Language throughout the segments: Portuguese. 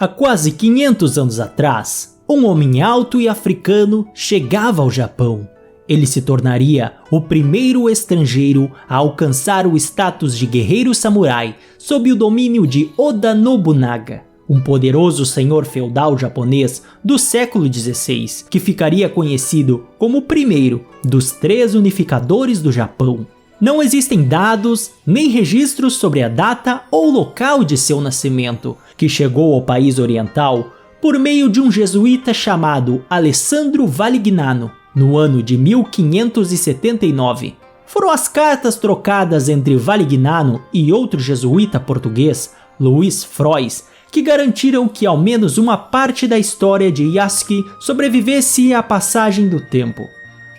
Há quase 500 anos atrás, um homem alto e africano chegava ao Japão. Ele se tornaria o primeiro estrangeiro a alcançar o status de guerreiro samurai sob o domínio de Oda Nobunaga, um poderoso senhor feudal japonês do século XVI, que ficaria conhecido como o primeiro dos 3 unificadores do Japão. Não existem dados nem registros sobre a data ou local de seu nascimento, que chegou ao país oriental por meio de um jesuíta chamado Alessandro Valignano, no ano de 1579. Foram as cartas trocadas entre Valignano e outro jesuíta português, Luiz Frois, que garantiram que ao menos uma parte da história de Yasuke sobrevivesse à passagem do tempo.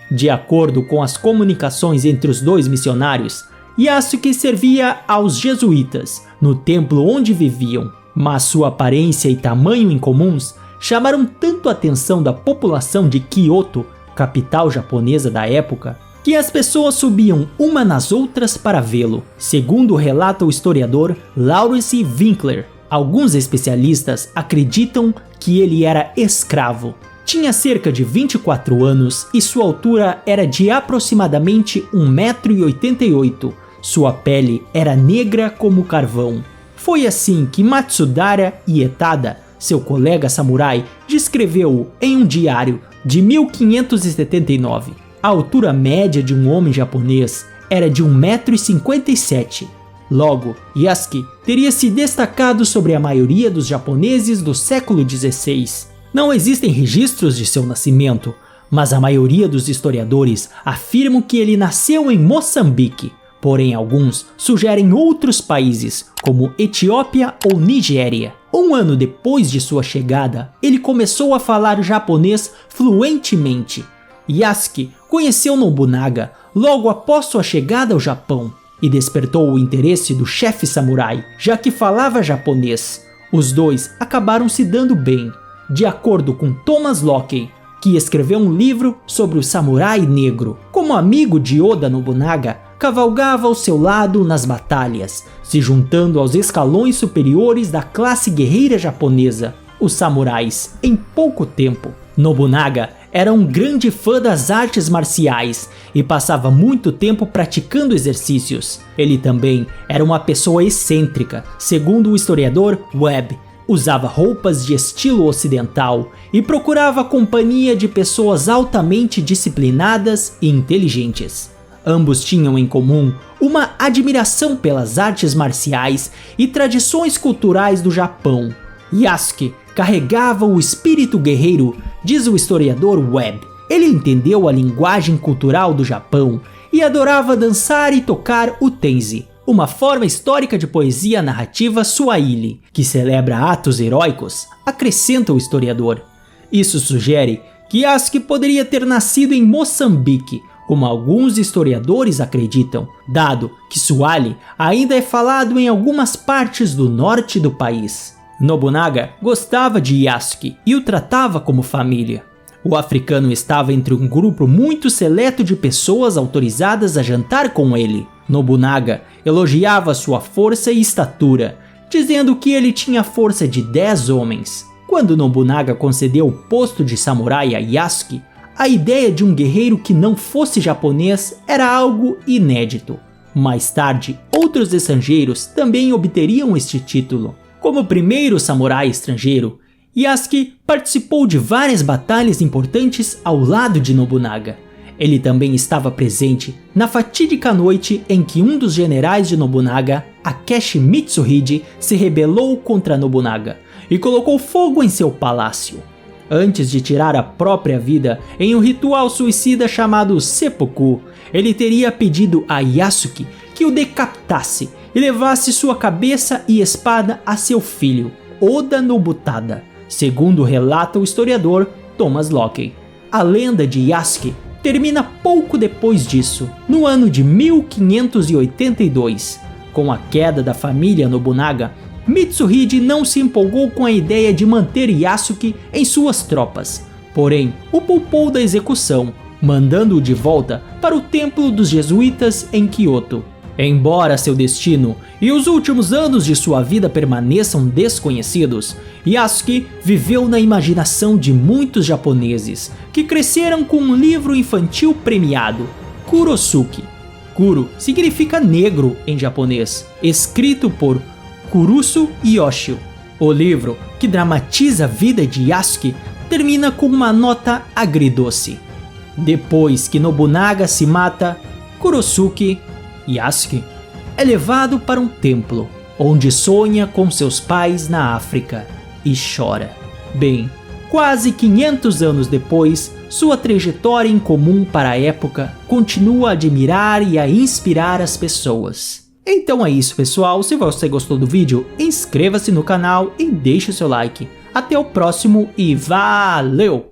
De acordo com as comunicações entre os 2 missionários, Yasuke servia aos jesuítas no templo onde viviam, mas sua aparência e tamanho incomuns chamaram tanto a atenção da população de Kyoto, capital japonesa da época, que as pessoas subiam uma nas outras para vê-lo, segundo relata o historiador Lawrence Winkler. Alguns especialistas acreditam que ele era escravo. Tinha cerca de 24 anos e sua altura era de aproximadamente 1,88 m. Sua pele era negra como carvão. Foi assim que Matsudara Ietada, seu colega samurai, descreveu-o em um diário de 1579. A altura média de um homem japonês era de 1,57 m. Logo, Yasuke teria se destacado sobre a maioria dos japoneses do século XVI. Não existem registros de seu nascimento, mas a maioria dos historiadores afirmam que ele nasceu em Moçambique, porém alguns sugerem outros países, como Etiópia ou Nigéria. Um ano depois de sua chegada, ele começou a falar japonês fluentemente. Yasuke conheceu Nobunaga logo após sua chegada ao Japão e despertou o interesse do chefe samurai, já que falava japonês. Os dois acabaram se dando bem. De acordo com Thomas Locke, que escreveu um livro sobre o samurai negro, como amigo de Oda Nobunaga, cavalgava ao seu lado nas batalhas, se juntando aos escalões superiores da classe guerreira japonesa, os samurais, em pouco tempo. Nobunaga era um grande fã das artes marciais e passava muito tempo praticando exercícios. Ele também era uma pessoa excêntrica, segundo o historiador Webb. Usava roupas de estilo ocidental e procurava a companhia de pessoas altamente disciplinadas e inteligentes. Ambos tinham em comum uma admiração pelas artes marciais e tradições culturais do Japão. Yasuke carregava o espírito guerreiro, diz o historiador Webb. Ele entendeu a linguagem cultural do Japão e adorava dançar e tocar o tenzi, uma forma histórica de poesia narrativa Swahili, que celebra atos heróicos, acrescenta o historiador. Isso sugere que Yasuke poderia ter nascido em Moçambique, como alguns historiadores acreditam, dado que Swahili ainda é falado em algumas partes do norte do país. Nobunaga gostava de Yasuke e o tratava como família. O africano estava entre um grupo muito seleto de pessoas autorizadas a jantar com ele. Nobunaga elogiava sua força e estatura, dizendo que ele tinha a força de 10 homens. Quando Nobunaga concedeu o posto de samurai a Yasuke, a ideia de um guerreiro que não fosse japonês era algo inédito. Mais tarde, outros estrangeiros também obteriam este título. Como primeiro samurai estrangeiro, Yasuke participou de várias batalhas importantes ao lado de Nobunaga. Ele também estava presente na fatídica noite em que um dos generais de Nobunaga, Akechi Mitsuhide, se rebelou contra Nobunaga e colocou fogo em seu palácio. Antes de tirar a própria vida em um ritual suicida chamado seppuku, ele teria pedido a Yasuke que o decapitasse e levasse sua cabeça e espada a seu filho, Oda Nobutada, segundo relata o historiador Thomas Locke. A lenda de Yasuke termina pouco depois disso, no ano de 1582. Com a queda da família Nobunaga, Mitsuhide não se empolgou com a ideia de manter Yasuke em suas tropas, porém o poupou da execução, mandando-o de volta para o templo dos jesuítas em Kyoto. Embora seu destino e os últimos anos de sua vida permaneçam desconhecidos, Yasuke viveu na imaginação de muitos japoneses que cresceram com um livro infantil premiado, Kurosuke. Kuro significa negro em japonês, escrito por Kurusu Yoshio. O livro, que dramatiza a vida de Yasuke, termina com uma nota agridoce. Depois que Nobunaga se mata, Kurosuke, Yasuke, é levado para um templo, onde sonha com seus pais na África e chora. Bem, quase 500 anos depois, sua trajetória incomum para a época continua a admirar e a inspirar as pessoas. Então é isso, pessoal. Se você gostou do vídeo, inscreva-se no canal e deixe o seu like. Até o próximo e valeu!